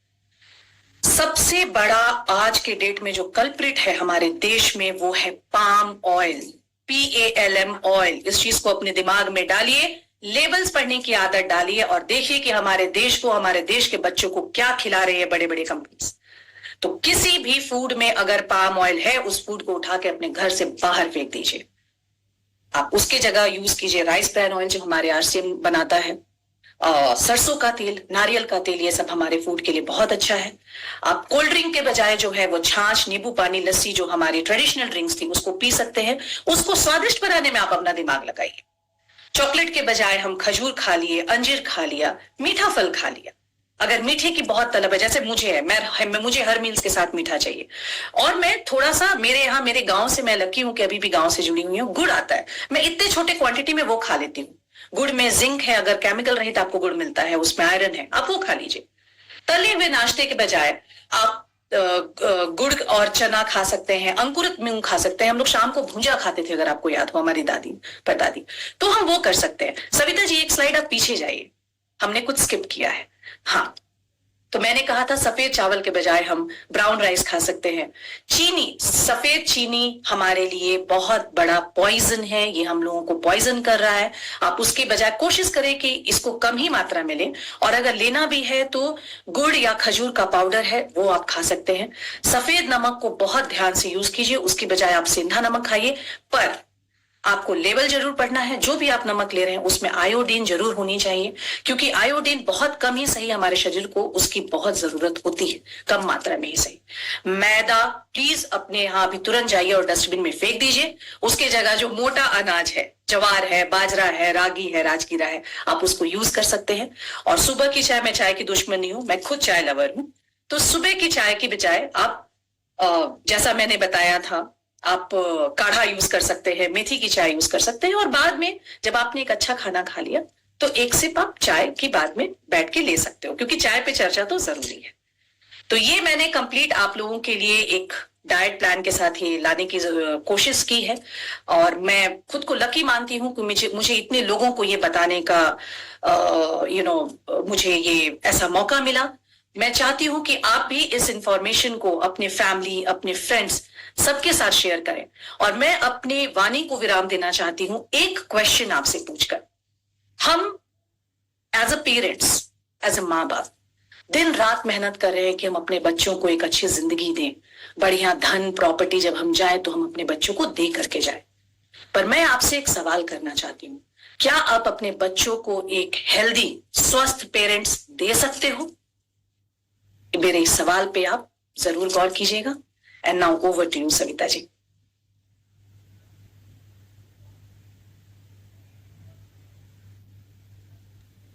सबसे बड़ा आज के डेट में जो कल्प्रिट है हमारे देश में वो है पाम ऑयल, PALM ऑयल। इस चीज को अपने दिमाग में डालिए, लेबल्स पढ़ने की आदत डालिए और देखिए कि हमारे देश को, हमारे देश के बच्चों को क्या खिला रही है बड़े बड़े कंपनीज। तो किसी भी फूड में अगर पाम ऑयल है उस फूड को उठा के अपने घर से बाहर फेंक दीजिए। आप उसके जगह यूज कीजिए राइस ब्रैन ऑयल जो हमारे RCM बनाता है, सरसों का तेल, नारियल का तेल, ये सब हमारे फूड के लिए बहुत अच्छा है। आप कोल्ड ड्रिंक के बजाय जो है वो छाछ, नींबू पानी, लस्सी जो हमारी ट्रेडिशनल ड्रिंक्स थी उसको पी सकते हैं। उसको स्वादिष्ट बनाने में आप अपना दिमाग लगाइए। चॉकलेट के बजाय हम खजूर खा लिए, अंजीर खा लिया, मीठा फल खा लिया। अगर मीठे की बहुत तलब है जैसे मुझे है, मुझे हर मील्स के साथ मीठा चाहिए और मैं थोड़ा सा मेरे गांव से मैं लकी हूं कि अभी भी गांव से जुड़ी हुई हूँ। गुड़ आता है, मैं इतने छोटे क्वांटिटी में वो खा लेती हूँ। गुड़ में जिंक है, अगर केमिकल रहित आपको गुड़ मिलता है उसमें आयरन है, आप वो खा लीजिए। तले हुए नाश्ते के बजाय आप गुड़ और चना खा सकते हैं, अंकुरित मूंग खा सकते हैं। हम लोग शाम को भुंजा खाते थे अगर आपको याद हो, हमारी दादी परदादी, तो हम वो कर सकते हैं। सविता जी एक स्लाइड आप पीछे जाइए, हमने कुछ स्किप किया है। हाँ, तो मैंने कहा था सफेद चावल के बजाय हम ब्राउन राइस खा सकते हैं। चीनी, सफेद चीनी हमारे लिए बहुत बड़ा पॉइजन है, ये हम लोगों को पॉइजन कर रहा है। आप उसके बजाय कोशिश करें कि इसको कम ही मात्रा में लें और अगर लेना भी है तो गुड़ या खजूर का पाउडर है वो आप खा सकते हैं। सफेद नमक को बहुत ध्यान से यूज कीजिए, उसकी बजाय आप सेंधा नमक खाइए। पर आपको लेवल जरूर पढ़ना है, जो भी आप नमक ले रहे हैं उसमें आयोडीन जरूर होनी चाहिए, क्योंकि आयोडीन बहुत कम ही सही हमारे शरीर को उसकी बहुत जरूरत होती है, कम मात्रा में ही सही। मैदा प्लीज अपने यहाँ अभी तुरंत जाइए और डस्टबिन में फेंक दीजिए। उसके जगह जो मोटा अनाज है, ज्वार है, बाजरा है, रागी है, राजगीरा है, आप उसको यूज कर सकते हैं। और सुबह की चाय, मैं चाय की दुश्मन नहीं हूं, मैं खुद चाय लवर हूं, तो सुबह की चाय की बजाय आप जैसा मैंने बताया था आप काढ़ा यूज कर सकते हैं, मेथी की चाय यूज कर सकते हैं और बाद में जब आपने एक अच्छा खाना खा लिया तो एक सिप आप चाय की बाद में बैठ के ले सकते हो, क्योंकि चाय पे चर्चा तो जरूरी है। तो ये मैंने कंप्लीट आप लोगों के लिए एक डाइट प्लान के साथ ही लाने की कोशिश की है और मैं खुद को लकी मानती हूं कि मुझे इतने लोगों को ये बताने का मुझे ये ऐसा मौका मिला। मैं चाहती हूं कि आप भी इस इंफॉर्मेशन को अपने फैमिली, अपने फ्रेंड्स सबके साथ शेयर करें। और मैं अपनी वाणी को विराम देना चाहती हूं एक क्वेश्चन आपसे पूछकर। हम as a parents, as a माँ बाप दिन रात मेहनत कर रहे हैं कि हम अपने बच्चों को एक अच्छी जिंदगी दें, बढ़िया धन प्रॉपर्टी जब हम जाए तो हम अपने बच्चों को दे करके जाए। पर मैं आपसे एक सवाल करना चाहती हूँ, क्या आप अपने बच्चों को एक हेल्दी स्वस्थ पेरेंट्स दे सकते हो? मेरे इस सवाल पे आप जरूर गौर कीजिएगा। And now over to you Savita ji.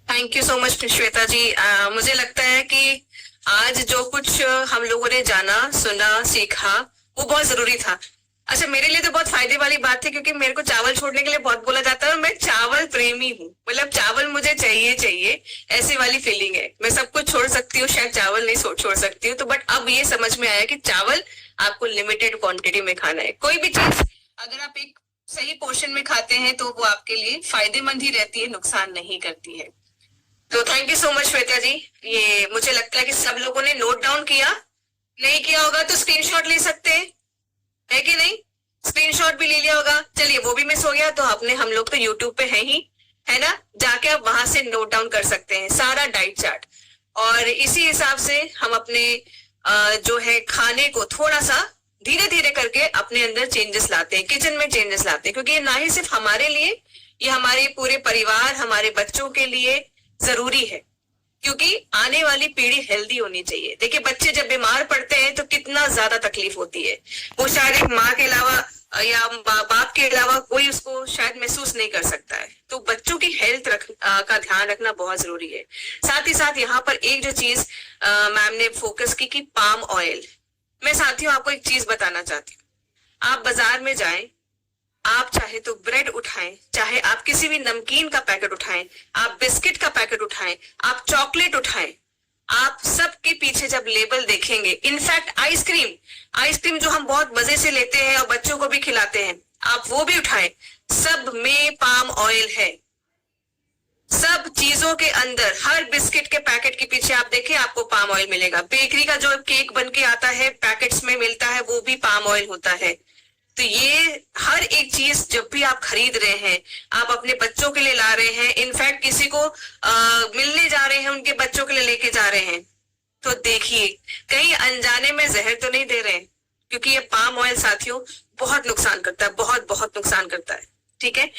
Thank you so much Shweta ji. मुझे लगता है कि आज जो कुछ हम लोगों ने जाना, सुना, सीखा वो बहुत जरूरी था। अच्छा, मेरे लिए तो बहुत फायदे वाली बात थी क्योंकि मेरे को चावल छोड़ने के लिए बहुत बोला जाता है और मैं चावल प्रेमी हूँ। मतलब चावल मुझे चाहिए चाहिए ऐसी वाली फीलिंग है। मैं सब कुछ छोड़ सकती हूँ, शायद चावल नहीं छोड़ सकती हूँ। तो बट अब ये समझ में आया कि चावल आपको लिमिटेड क्वांटिटी में खाना है। कोई भी चीज अगर आप एक सही पोर्शन में खाते हैं तो वो आपके लिए फायदेमंद ही रहती है, नुकसान नहीं करती है। तो thank you so much Shweta ji. ये मुझे लगता है कि सब लोगों ने नोट डाउन किया। नहीं किया होगा तो स्क्रीनशॉट ले सकते हैं, है कि नहीं? स्क्रीनशॉट भी ले लिया होगा। चलिए, वो भी मिस हो गया तो अपने हम लोग तो यूट्यूब पे है ही, है ना? जाके आप वहां से नोट डाउन कर सकते हैं सारा डाइट चार्ट। और इसी हिसाब से हम अपने जो है खाने को थोड़ा सा धीरे धीरे करके अपने अंदर चेंजेस लाते हैं, किचन में चेंजेस लाते हैं। क्योंकि ये ना ही सिर्फ हमारे लिए, ये हमारे पूरे परिवार, हमारे बच्चों के लिए जरूरी है। क्योंकि आने वाली पीढ़ी हेल्दी होनी चाहिए। देखिए, बच्चे जब बीमार पड़ते हैं तो कितना ज्यादा तकलीफ होती है। वो शायद एक माँ के अलावा या बाप के अलावा कोई उसको शायद महसूस नहीं कर सकता है। तो बच्चों की हेल्थ का ध्यान रखना बहुत जरूरी है। साथ ही साथ यहाँ पर एक जो चीज मैम ने फोकस की कि पाम ऑयल। मैं साथियों आपको एक चीज बताना चाहती हूँ। आप बाजार में जाएं, आप चाहे तो ब्रेड उठाएं, चाहे आप किसी भी नमकीन का पैकेट उठाएं, आप बिस्किट का पैकेट उठाएं, आप चॉकलेट उठाएं, आप सबके पीछे जब लेबल देखेंगे, इनफैक्ट आइसक्रीम जो हम बहुत मजे से लेते हैं और बच्चों को भी खिलाते हैं, आप वो भी उठाएं, सब में पाम ऑयल है। सब चीजों के अंदर, हर बिस्किट के पैकेट के पीछे आप देखिए आपको पाम ऑयल मिलेगा। बेकरी का जो केक बन के आता है, पैकेट्स में मिलता है, वो भी पाम ऑयल होता है। तो ये हर एक चीज जब भी आप खरीद रहे हैं, आप अपने बच्चों के लिए ला रहे हैं, इनफैक्ट किसी को मिलने जा रहे हैं, उनके बच्चों के लिए लेके जा रहे हैं, तो देखिए कहीं अनजाने में जहर तो नहीं दे रहे हैं। क्योंकि ये पाम ऑयल साथियों बहुत नुकसान करता है, बहुत बहुत नुकसान करता है। ठीक है,